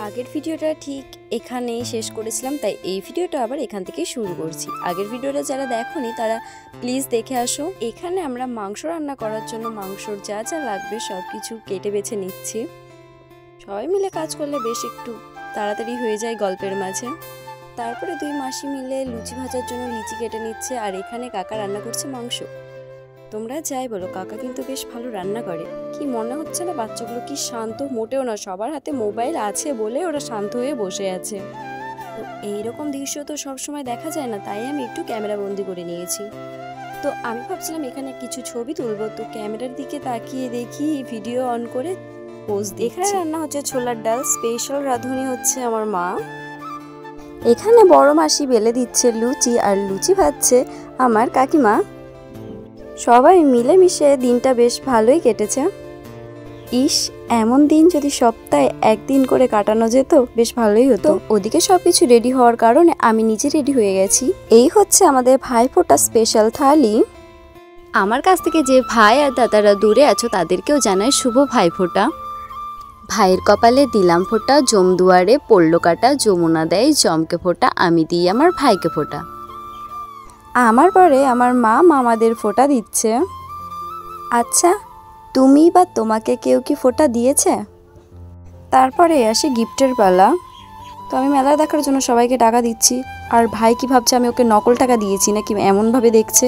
আগের ভিডিওটা ঠিক এখানেই শেষ করেছিলাম, তাই এই ভিডিওটা আবার এখান থেকেই শুরু করছি। আগের ভিডিওটা যারা দেখোনি তারা প্লিজ দেখে আসো। এখানে আমরা মাংস রান্না করার জন্য মাংসর যা যা লাগবে সব কিছু কেটে বেছে নিচ্ছি। সবাই মিলে কাজ করলে বেশ একটু তাড়াতাড়ি হয়ে যায় গল্পের মাঝে। তারপরে দুই মাসি মিলে লুচি ভাজার জন্য লিচি কেটে নিচ্ছে, আর এখানে কাকা রান্না করছে মাংস। তোমরা যাই বলো, কাকা কিন্তু বেশ ভালো রান্না করে। কি মনে হচ্ছে না বাচ্চাগুলো কি শান্ত? মোটেও না, সবার হাতে মোবাইল আছে বলে ওরা শান্ত হয়ে বসে আছে। তো এইরকম দৃশ্য তো সবসময় দেখা যায় না, তাই আমি একটু ক্যামেরা বন্দি করে নিয়েছি। তো আমি ভাবছিলাম এখানে কিছু ছবি তুলবো, তো ক্যামেরার দিকে তাকিয়ে দেখি ভিডিও অন করে পোজ দিই। এখানে রান্না হচ্ছে ছোলার ডাল, স্পেশাল রাঁধুনি হচ্ছে আমার মা। এখানে বড় মাসি বেলে দিচ্ছে লুচি, আর লুচি ভাজছে আমার কাকিমা। সবাই মিলেমিশে দিনটা বেশ ভালোই কেটেছে। ইস, এমন দিন যদি সপ্তাহে একদিন করে কাটানো যেত বেশ ভালোই হতো। ওদিকে সবকিছু রেডি হওয়ার কারণে আমি নিজে রেডি হয়ে গেছি। এই হচ্ছে আমাদের ভাইফোঁটা স্পেশাল থালি। আমার কাছ থেকে যে ভাই আর দাদারা দূরে আছো তাদেরকেও জানাই শুভ ভাইফোঁটা। ভাইয়ের কপালে দিলাম ফোঁটা, জমদুয়ারে পড়লো কাটা, যমুনা দেয় জমকে ফোঁটা, আমি দিই আমার ভাইকে ফোঁটা। আমার পরে আমার মা মামাদের ফোঁটা দিচ্ছে। আচ্ছা, তুমি বা তোমাকে কেউ কি ফোঁটা দিয়েছে? তারপরে আসে গিফটের পালা। তো আমি মেলা দেখার জন্য সবাইকে টাকা দিচ্ছি, আর ভাই কি ভাবছে আমি ওকে নকল টাকা দিয়েছি নাকি এমনভাবে দেখছে।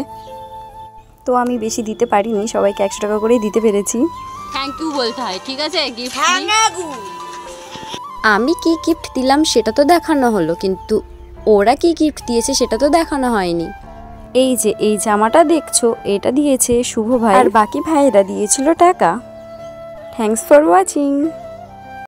তো আমি বেশি দিতে পারিনি, সবাইকে 100 টাকা করেই দিতে পেরেছি। থ্যাংক ইউ বলতে হয়, ঠিক আছে? আমি কি গিফট দিলাম সেটা তো দেখানো হলো, কিন্তু ওরা কি গিফট দিয়েছে সেটা তো দেখানো হয়নি। এই যে এই জামাটা দেখছো, এটা দিয়েছে শুভ ভাই, আর বাকি ভাইরা দিয়েছিল টাকা। Thanks for watching.